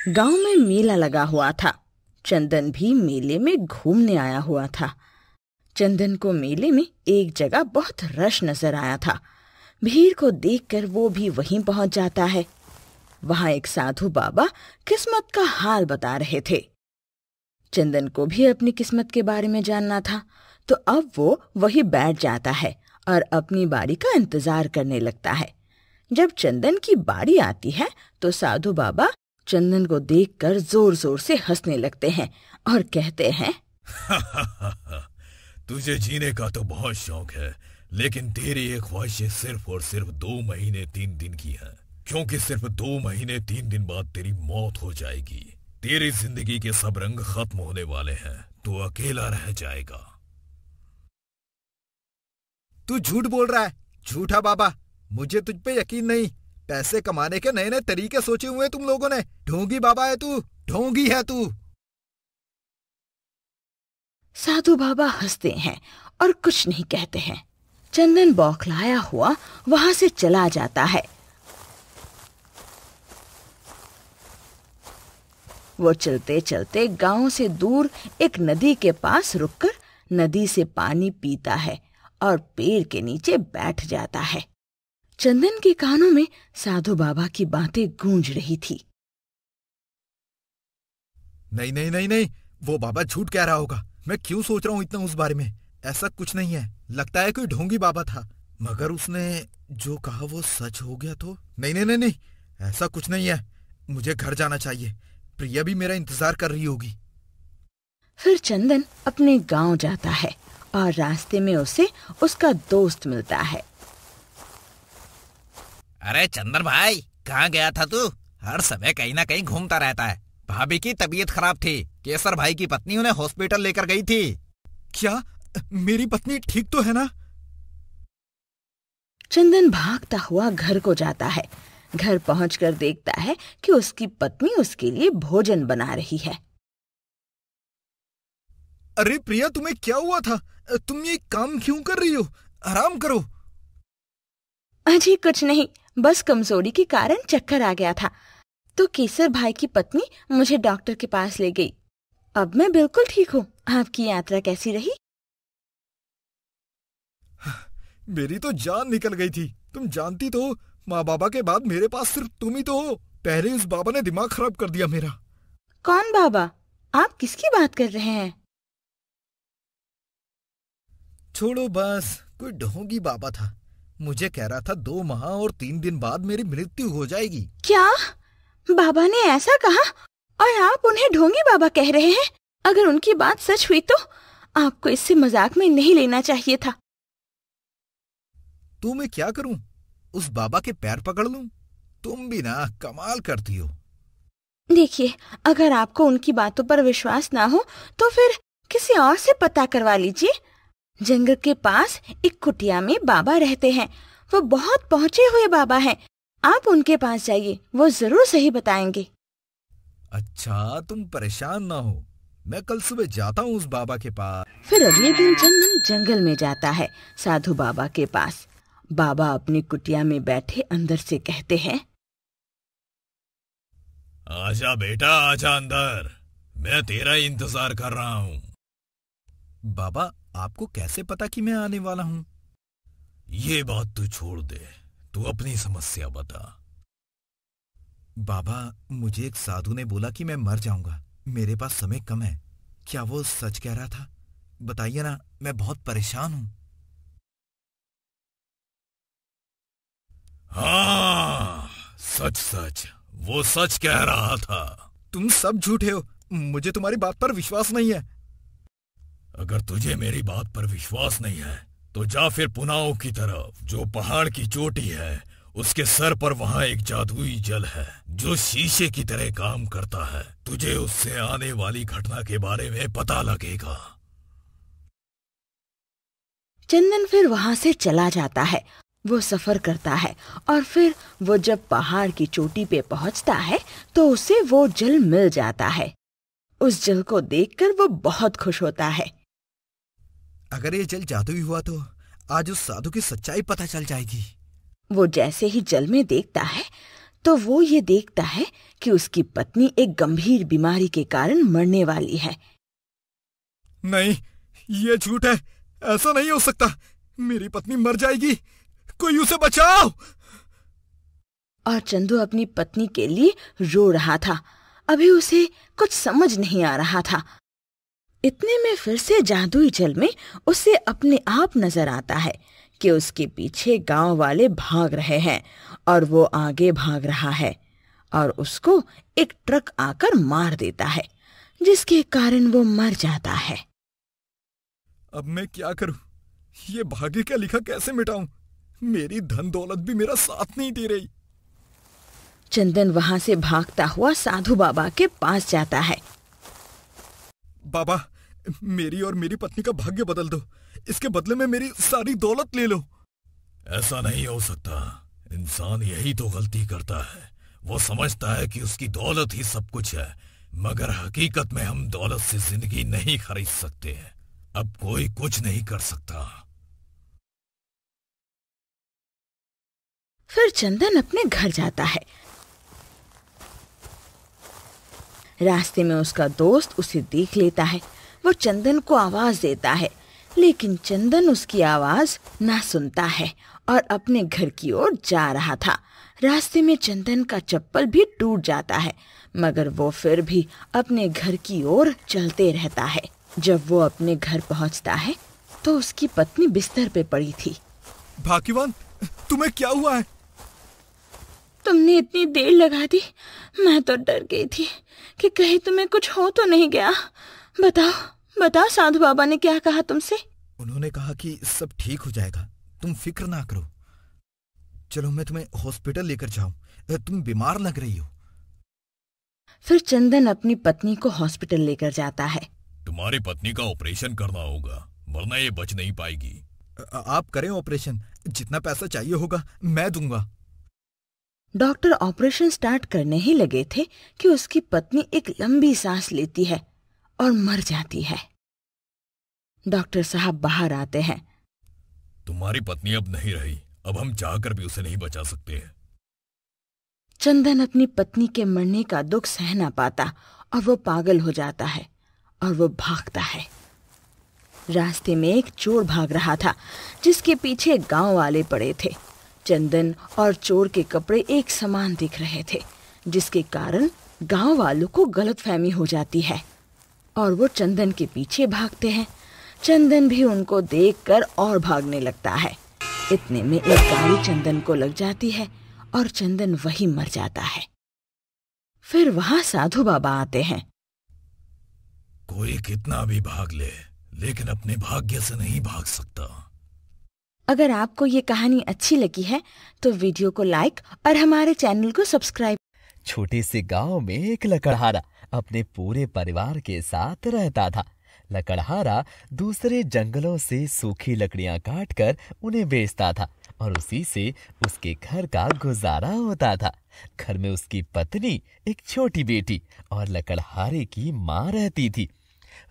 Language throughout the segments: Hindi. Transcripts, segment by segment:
गांव में मेला लगा हुआ था। चंदन भी मेले में घूमने आया हुआ था। चंदन को मेले में एक जगह बहुत रश नजर आया था। भीड़ को देखकर वो भी वहीं पहुंच जाता है। वहां एक साधु बाबा किस्मत का हाल बता रहे थे। चंदन को भी अपनी किस्मत के बारे में जानना था, तो अब वो वहीं बैठ जाता है और अपनी बारी का इंतजार करने लगता है। जब चंदन की बारी आती है तो साधु बाबा चंदन को देखकर जोर जोर से हंसने लगते हैं और कहते हैं, तुझे जीने का तो बहुत शौक है, लेकिन तेरी ये ख्वाहिशें सिर्फ और सिर्फ 2 महीने 3 दिन की हैं, क्योंकि सिर्फ 2 महीने 3 दिन बाद तेरी मौत हो जाएगी। तेरी जिंदगी के सब रंग खत्म होने वाले हैं, तू अकेला रह जाएगा। तू झूठ बोल रहा है, झूठा बाबा। मुझे तुझ पे यकीन नहीं। पैसे कमाने के नए नए तरीके सोचे हुए तुम लोगों ने। ढोंगी बाबा है तू, ढोंगी है तू। साधु बाबा हंसते हैं और कुछ नहीं कहते हैं। चंदन बौखलाया हुआ वहां से चला जाता है। वो चलते चलते गांव से दूर एक नदी के पास रुककर नदी से पानी पीता है और पेड़ के नीचे बैठ जाता है। चंदन के कानों में साधु बाबा की बातें गूंज रही थी। नहीं नहीं नहीं नहीं, वो बाबा झूठ कह रहा होगा। मैं क्यों सोच रहा हूँ इतना उस बारे में। ऐसा कुछ नहीं है। लगता है कोई ढोंगी बाबा था, मगर उसने जो कहा वो सच हो गया तो। नहीं नहीं नहीं नहीं, ऐसा कुछ नहीं है। मुझे घर जाना चाहिए। प्रिया भी मेरा इंतजार कर रही होगी। फिर चंदन अपने गांव जाता है और रास्ते में उसे उसका दोस्त मिलता है। अरे चंदन भाई, कहाँ गया था तू? हर समय कहीं ना कहीं घूमता रहता है। भाभी की तबीयत खराब थी, केसर भाई की पत्नी उन्हें हॉस्पिटल लेकर गई थी। क्या मेरी पत्नी ठीक तो है ना? चंदन भागता हुआ घर को जाता है। घर पहुंचकर देखता है कि उसकी पत्नी उसके लिए भोजन बना रही है। अरे प्रिया, तुम्हें क्या हुआ था? तुम ये काम क्यों कर रही हो? आराम करो। अजी कुछ नहीं, बस कमजोरी के कारण चक्कर आ गया था, तो केसर भाई की पत्नी मुझे डॉक्टर के पास ले गई। अब मैं बिल्कुल ठीक हूँ। आपकी यात्रा कैसी रही? मेरी तो जान निकल गई थी। तुम जानती तो हो, माँ बाबा के बाद मेरे पास सिर्फ तुम ही तो हो। पहले उस बाबा ने दिमाग खराब कर दिया मेरा। कौन बाबा? आप किसकी बात कर रहे हैं? छोड़ो बस, कोई ढोंगी बाबा था। मुझे कह रहा था 2 माह और 3 दिन बाद मेरी मृत्यु हो जाएगी। क्या बाबा ने ऐसा कहा और आप उन्हें ढोंगी बाबा कह रहे हैं? अगर उनकी बात सच हुई तो आपको इससे मजाक में नहीं लेना चाहिए था। तो मैं क्या करूं? उस बाबा के पैर पकड़ लूं? तुम भी ना कमाल करती हो। देखिए, अगर आपको उनकी बातों पर विश्वास ना हो तो फिर किसी और से पता करवा लीजिए। जंगल के पास एक कुटिया में बाबा रहते हैं। वो बहुत पहुंचे हुए बाबा हैं। आप उनके पास जाइए, वो जरूर सही बताएंगे। अच्छा, तुम परेशान ना हो, मैं कल सुबह जाता हूँ उस बाबा के पास। फिर अगले दिन चंदन जंगल में जाता है साधु बाबा के पास। बाबा अपनी कुटिया में बैठे अंदर से कहते हैं, आजा बेटा, आजा अंदर, मैं तेरा इंतजार कर रहा हूँ। बाबा, आपको कैसे पता कि मैं आने वाला हूँ? ये बात तू छोड़ दे, तू अपनी समस्या बता। बाबा, मुझे एक साधु ने बोला कि मैं मर जाऊंगा। मेरे पास समय कम है। क्या वो सच कह रहा था? बताइए ना, मैं बहुत परेशान हूँ। हाँ, सच सच, वो सच कह रहा था। तुम सब झूठे हो। मुझे तुम्हारी बात पर विश्वास नहीं है। अगर तुझे मेरी बात पर विश्वास नहीं है तो जा फिर पुनाव की तरफ, जो पहाड़ की चोटी है। उसके सर पर वहां एक जादुई जल है जो शीशे की तरह काम करता है। तुझे उससे आने वाली घटना के बारे में पता लगेगा। चंदन फिर वहां से चला जाता है। वो सफर करता है और फिर वो जब पहाड़ की चोटी पे पहुंचता है तो उसे वो जल मिल जाता है। उस जल को देखकर वो बहुत खुश होता है। अगर ये जल जादुई हुआ तो आज उस साधु की सच्चाई पता चल जाएगी। वो जैसे ही जल में देखता है तो वो ये देखता है कि उसकी पत्नी एक गंभीर बीमारी के कारण मरने वाली है। नहीं, ये झूठ है, ऐसा नहीं हो सकता। मेरी पत्नी मर जाएगी, कोई उसे बचाओ। और चंदू अपनी पत्नी के लिए रो रहा था। अभी उसे कुछ समझ नहीं आ रहा था। इतने में फिर से जादुई जल में उसे अपने आप नजर आता है कि उसके पीछे गांव वाले भाग रहे हैं और वो आगे भाग रहा है और उसको एक ट्रक आकर मार देता है, जिसके कारण वो मर जाता है। अब मैं क्या करूं? ये भाग्य का लिखा कैसे मिटाऊं? मेरी धन दौलत भी मेरा साथ नहीं दे रही। चंदन वहां से भागता हुआ साधु बाबा के पास जाता है। बाबा, मेरी और मेरी पत्नी का भाग्य बदल दो। इसके बदले में मेरी सारी दौलत ले लो। ऐसा नहीं हो सकता। इंसान यही तो गलती करता है। वो समझता है कि उसकी दौलत ही सब कुछ है, मगर हकीकत में हम दौलत से जिंदगी नहीं खरीद सकते हैं। अब कोई कुछ नहीं कर सकता। फिर चंदन अपने घर जाता है। रास्ते में उसका दोस्त उसे देख लेता है। वो चंदन को आवाज देता है, लेकिन चंदन उसकी आवाज ना सुनता है और अपने घर की ओर जा रहा था। रास्ते में चंदन का चप्पल भी टूट जाता है, मगर वो फिर भी अपने घर की ओर चलते रहता है। जब वो अपने घर पहुंचता है तो उसकी पत्नी बिस्तर पे पड़ी थी। भाग्यवान, तुम्हें क्या हुआ है? तुमने इतनी देर लगा दी, मैं तो डर गई थी कि कहीं तुम्हें कुछ हो तो नहीं गया। बताओ साधु बाबा ने क्या कहा तुमसे? उन्होंने कहा कि सब ठीक हो जाएगा, तुम फिक्र ना करो। चलो मैं तुम्हें हॉस्पिटल लेकर जाऊं, तुम बीमार लग रही हो। फिर चंदन अपनी पत्नी को हॉस्पिटल लेकर जाता है। तुम्हारी पत्नी का ऑपरेशन करना होगा, वरना ये बच नहीं पाएगी। आप करें ऑपरेशन, जितना पैसा चाहिए होगा मैं दूंगा। डॉक्टर ऑपरेशन स्टार्ट करने ही लगे थे कि उसकी पत्नी एक लंबी सांस लेती है और मर जाती है। डॉक्टर साहब बाहर आते हैं। तुम्हारी पत्नी अब नहीं रही, अब हम चाहकर भी उसे नहीं बचा सकते हैं। चंदन अपनी पत्नी के मरने का दुख सह ना पाता और वो पागल हो जाता है और वो भागता है। रास्ते में एक चोर भाग रहा था, जिसके पीछे गांव वाले पड़े थे। चंदन और चोर के कपड़े एक समान दिख रहे थे, जिसके कारण गांव वालों को गलतफहमी हो जाती है और वो चंदन के पीछे भागते हैं। चंदन भी उनको देखकर और भागने लगता है। इतने में एक गाड़ी चंदन को लग जाती है और चंदन वहीं मर जाता है। फिर वहां साधु बाबा आते हैं। कोई कितना भी भाग ले, लेकिन अपने भाग्य से नहीं भाग सकता। अगर आपको ये कहानी अच्छी लगी है तो वीडियो को लाइक और हमारे चैनल को सब्सक्राइब। छोटे से गांव में एक लकड़हारा अपने पूरे परिवार के साथ रहता था। लकड़हारा दूसरे जंगलों से सूखी लकड़ियां काटकर उन्हें बेचता था और उसी से उसके घर का गुजारा होता था। घर में उसकी पत्नी, एक छोटी बेटी और लकड़हारे की माँ रहती थी।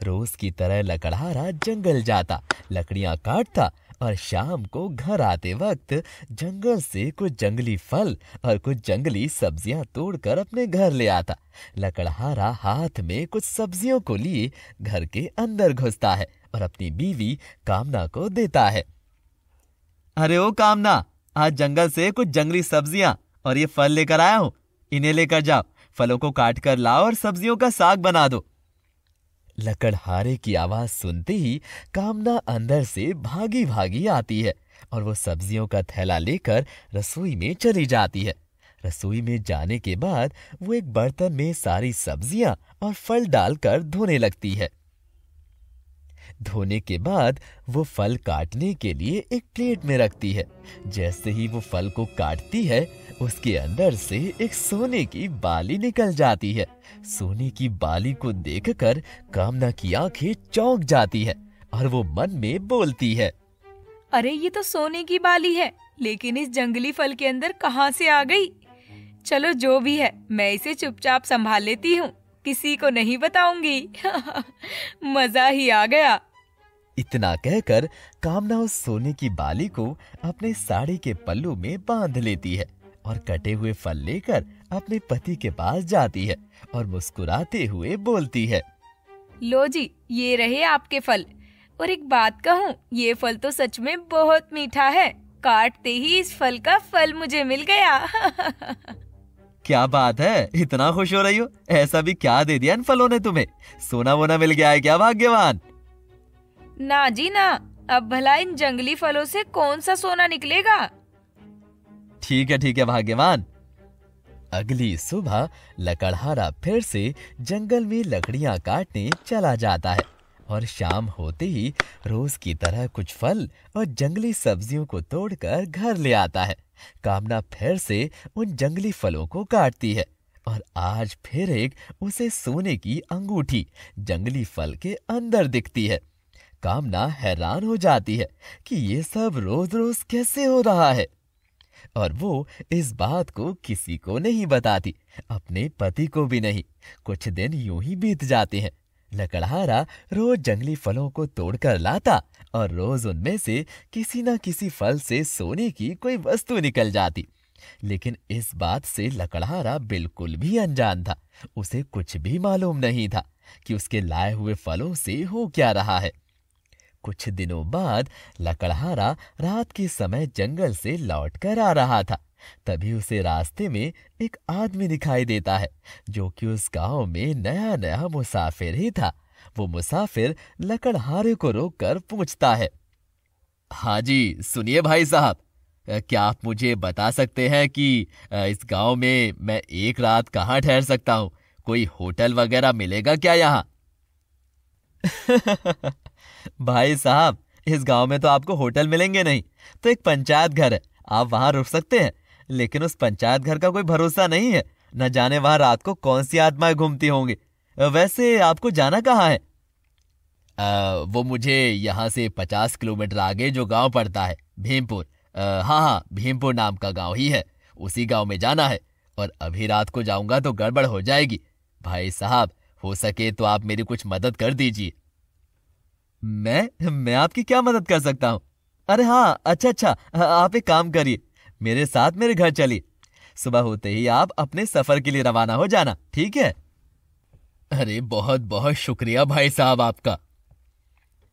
रोज की तरह लकड़हारा जंगल जाता, लकड़ियां काटता और शाम को घर आते वक्त जंगल से कुछ जंगली फल और कुछ जंगली सब्जियां तोड़कर अपने घर ले आता। लकड़हारा हाथ में कुछ सब्जियों को लिए घर के अंदर घुसता है और अपनी बीवी कामना को देता है। अरे ओ कामना, आज जंगल से कुछ जंगली सब्जियां और ये फल लेकर आया हूं, इन्हें लेकर जाओ। फलों को काट कर लाओ और सब्जियों का साग बना दो। लकड़हारे की आवाज सुनते ही कामना अंदर से भागी भागी आती है और वो सब्जियों का थैला लेकर रसोई में चली जाती है। रसोई में जाने के बाद वो एक बर्तन में सारी सब्जियां और फल डालकर धोने लगती है। धोने के बाद वो फल काटने के लिए एक प्लेट में रखती है। जैसे ही वो फल को काटती है, उसके अंदर से एक सोने की बाली निकल जाती है। सोने की बाली को देखकर कामना की आंखें चौंक जाती है और वो मन में बोलती है, अरे ये तो सोने की बाली है, लेकिन इस जंगली फल के अंदर कहाँ से आ गई? चलो जो भी है, मैं इसे चुपचाप संभाल लेती हूँ, किसी को नहीं बताऊंगी। मजा ही आ गया। इतना कहकर कामना उस सोने की बाली को अपने साड़ी के पल्लू में बांध लेती है और कटे हुए फल लेकर अपने पति के पास जाती है और मुस्कुराते हुए बोलती है, लो जी, ये रहे आपके फल। और एक बात कहूँ, ये फल तो सच में बहुत मीठा है। काटते ही इस फल का फल मुझे मिल गया। क्या बात है, इतना खुश हो रही हो? ऐसा भी क्या दे दिया इन फलों ने तुम्हें? सोना वोना मिल गया है क्या भाग्यवान? ना जी ना, अब भला इन जंगली फलों से कौन सा सोना निकलेगा। ठीक है भाग्यवान। अगली सुबह लकड़हारा फिर से जंगल में लकड़ियां काटने चला जाता है और शाम होते ही रोज की तरह कुछ फल और जंगली सब्जियों को तोड़कर घर ले आता है। कामना फिर से उन जंगली फलों को काटती है और आज फिर एक उसे सोने की अंगूठी जंगली फल के अंदर दिखती है। कामना हैरान हो जाती है कि ये सब रोज रोज कैसे हो रहा है और वो इस बात को किसी को नहीं बताती, अपने पति को भी नहीं। कुछ दिन यूं ही बीत जाते हैं। लकड़हारा रोज जंगली फलों को तोड़कर लाता और रोज उनमें से किसी न किसी फल से सोने की कोई वस्तु निकल जाती। लेकिन इस बात से लकड़हारा बिल्कुल भी अनजान था। उसे कुछ भी मालूम नहीं था कि उसके लाए हुए फलों से हो क्या रहा है। कुछ दिनों बाद लकड़हारा रात के समय जंगल से लौटकर आ रहा था। तभी उसे रास्ते में एक आदमी दिखाई देता है जो कि उस गांव में नया नया मुसाफिर ही था। वो मुसाफिर लकड़हारे को रोककर पूछता है, हाँ जी सुनिए भाई साहब, क्या आप मुझे बता सकते हैं कि इस गांव में मैं एक रात कहाँ ठहर सकता हूँ? कोई होटल वगैरह मिलेगा क्या यहाँ? भाई साहब, इस गांव में तो आपको होटल मिलेंगे नहीं, तो एक पंचायत घर है, आप वहां रुक सकते हैं। लेकिन उस पंचायत घर का कोई भरोसा नहीं है, न जाने वहां रात को कौन सी आत्माएं घूमती होंगी। वैसे आपको जाना कहाँ है? वो मुझे यहाँ से 50 किलोमीटर आगे जो गांव पड़ता है, भीमपुर, हाँ भीमपुर नाम का गांव ही है, उसी गांव में जाना है। और अभी रात को जाऊंगा तो गड़बड़ हो जाएगी। भाई साहब, हो सके तो आप मेरी कुछ मदद कर दीजिए। मैं आपकी क्या मदद कर सकता हूँ? अरे हाँ, अच्छा, आप एक काम करिए, मेरे साथ मेरे घर चलिए। सुबह होते ही आप अपने सफर के लिए रवाना हो जाना, ठीक है? अरे बहुत बहुत शुक्रिया भाई साहब आपका।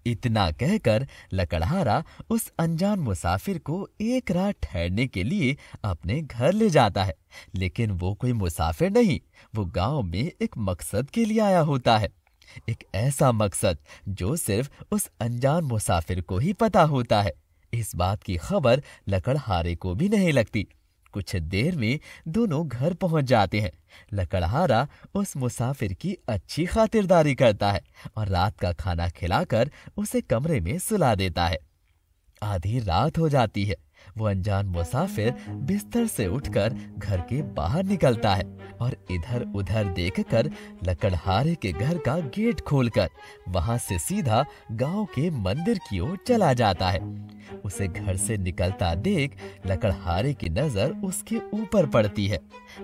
इतना कहकर लकड़हारा उस अनजान मुसाफिर को एक रात ठहरने के लिए अपने घर ले जाता है। लेकिन वो कोई मुसाफिर नहीं, वो गांव में एक मकसद के लिए आया होता है। एक ऐसा मकसद जो सिर्फ उस अनजान मुसाफिर को ही पता होता है। इस बात की खबर लकड़हारे को भी नहीं लगती। कुछ देर में दोनों घर पहुंच जाते हैं। लकड़हारा उस मुसाफिर की अच्छी खातिरदारी करता है और रात का खाना खिलाकर उसे कमरे में सुला देता है। आधी रात हो जाती है। वो अनजान मुसाफिर बिस्तर से उठकर घर के बाहर निकलता है और इधर उधर देखकर लकड़हारे के घर का गेट खोलकर वहां से सीधा गांव के मंदिर की ओर चला जाता है। उसे घर से निकलता देख लकड़हारे की नजर उसके ऊपर पड़ती है।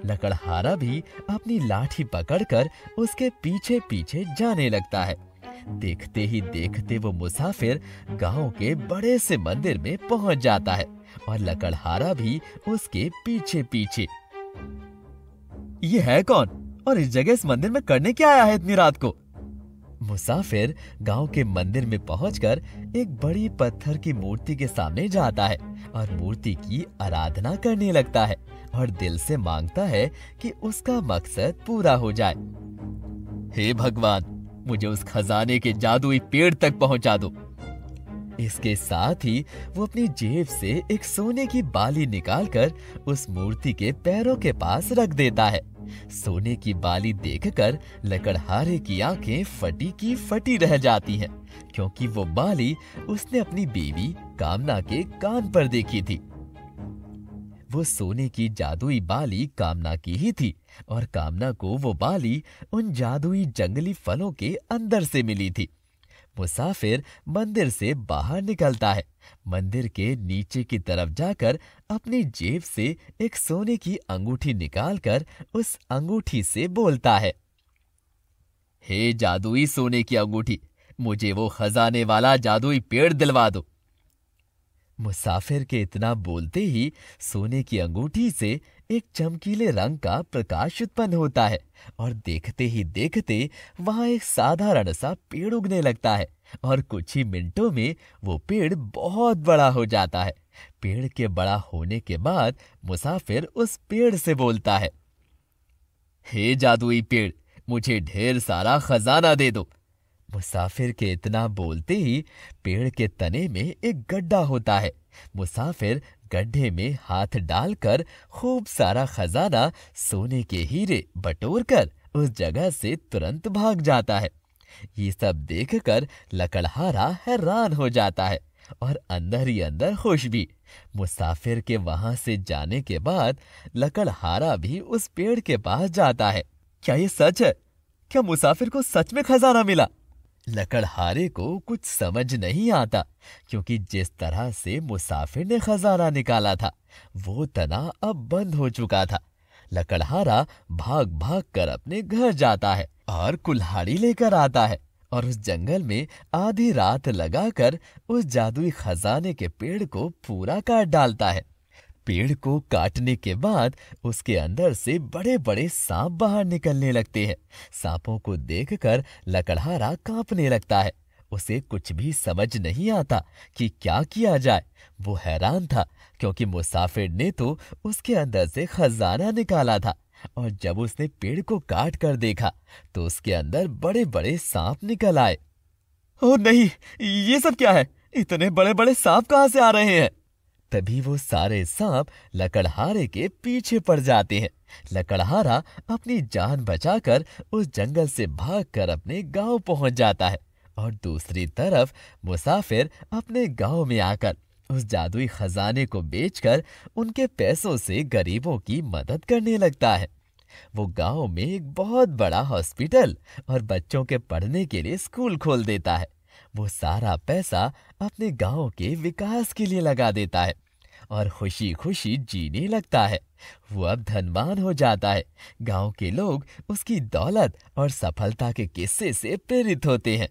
लकड़हारा भी अपनी लाठी पकड़कर उसके पीछे पीछे जाने लगता है। देखते ही देखते वो मुसाफिर गांव के बड़े से मंदिर में पहुंच जाता है और लकड़हारा भी उसके पीछे पीछे। ये है कौन और इस जगह इस मंदिर में करने क्या आया है इतनी रात को? मुसाफिर गांव के मंदिर में पहुंचकर एक बड़ी पत्थर की मूर्ति के सामने जाता है और मूर्ति की आराधना करने लगता है और दिल से मांगता है कि उसका मकसद पूरा हो जाए। हे भगवान, मुझे उस खजाने के जादुई पेड़ तक पहुंचा दो। इसके साथ ही वो अपनी जेब से एक सोने की बाली निकालकर उस मूर्ति के पैरों के पास रख देता है। सोने की बाली देखकर लकड़हारे की आंखें फटी की फटी रह जाती हैं, क्योंकि वो बाली उसने अपनी बीवी कामना के कान पर देखी थी। वो सोने की जादुई बाली कामना की ही थी और कामना को वो बाली उन जादुई जंगली फलों के अंदर से मिली थी। मुसाफिर मंदिर से बाहर निकलता है। मंदिर के नीचे की तरफ जाकर अपनी जेब से एक सोने की अंगूठी निकालकर उस अंगूठी से बोलता है, हे जादुई सोने की अंगूठी, मुझे वो खजाने वाला जादुई पेड़ दिलवा दो। मुसाफिर के इतना बोलते ही सोने की अंगूठी से एक चमकीले रंग का प्रकाश उत्पन्न होता है और देखते ही देखते वहां एक साधारण सा पेड़ उगने लगता है और कुछ ही मिनटों में वो पेड़ बहुत बड़ा हो जाता है। पेड़ के बड़ा होने के बाद मुसाफिर उस पेड़ से बोलता है, हे जादुई पेड़, मुझे ढेर सारा खजाना दे दो। मुसाफिर के इतना बोलते ही पेड़ के तने में एक गड्ढा होता है। मुसाफिर गड्ढे में हाथ डालकर खूब सारा खजाना सोने के हीरे बटोरकर उस जगह से तुरंत भाग जाता है। ये सब देखकर लकड़हारा हैरान हो जाता है और अंदर ही अंदर खुश भी। मुसाफिर के वहां से जाने के बाद लकड़हारा भी उस पेड़ के पास जाता है। क्या ये सच है? क्या मुसाफिर को सच में खजाना मिला? लकड़हारे को कुछ समझ नहीं आता, क्योंकि जिस तरह से मुसाफिर ने खजाना निकाला था वो तना अब बंद हो चुका था। लकड़हारा भाग भाग कर अपने घर जाता है और कुल्हाड़ी लेकर आता है और उस जंगल में आधी रात लगाकर उस जादुई खजाने के पेड़ को पूरा काट डालता है। पेड़ को काटने के बाद उसके अंदर से बड़े बड़े सांप बाहर निकलने लगते हैं। सांपों को देखकर लकड़हारा कांपने लगता है। उसे कुछ भी समझ नहीं आता कि क्या किया जाए। वो हैरान था, क्योंकि मुसाफिर ने तो उसके अंदर से खजाना निकाला था और जब उसने पेड़ को काट कर देखा तो उसके अंदर बड़े बड़े सांप निकल आए। ओह नहीं, ये सब क्या है? इतने बड़े बड़े सांप कहाँ से आ रहे हैं? तभी वो सारे सांप लकड़हारे के पीछे पड़ जाते हैं। लकड़हारा अपनी जान बचाकर उस जंगल से भागकर अपने गांव पहुंच जाता है और दूसरी तरफ मुसाफिर अपने गांव में आकर उस जादुई खजाने को बेचकर उनके पैसों से गरीबों की मदद करने लगता है। वो गांव में एक बहुत बड़ा हॉस्पिटल और बच्चों के पढ़ने के लिए स्कूल खोल देता है। वो सारा पैसा अपने गांव के विकास के लिए लगा देता है और खुशी खुशी जीने लगता है। वो अब धनवान हो जाता है। गांव के लोग उसकी दौलत और सफलता के किस्से से प्रेरित होते हैं।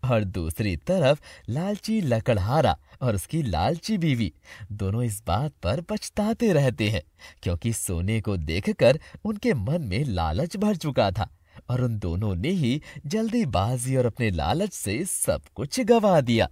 और दूसरी तरफ लालची लकड़हारा और उसकी लालची बीवी दोनों इस बात पर पछताते रहते हैं, क्योंकि सोने को देखकर उनके मन में लालच भर चुका था और उन दोनों ने ही जल्दीबाजी और अपने लालच से सब कुछ गंवा दिया।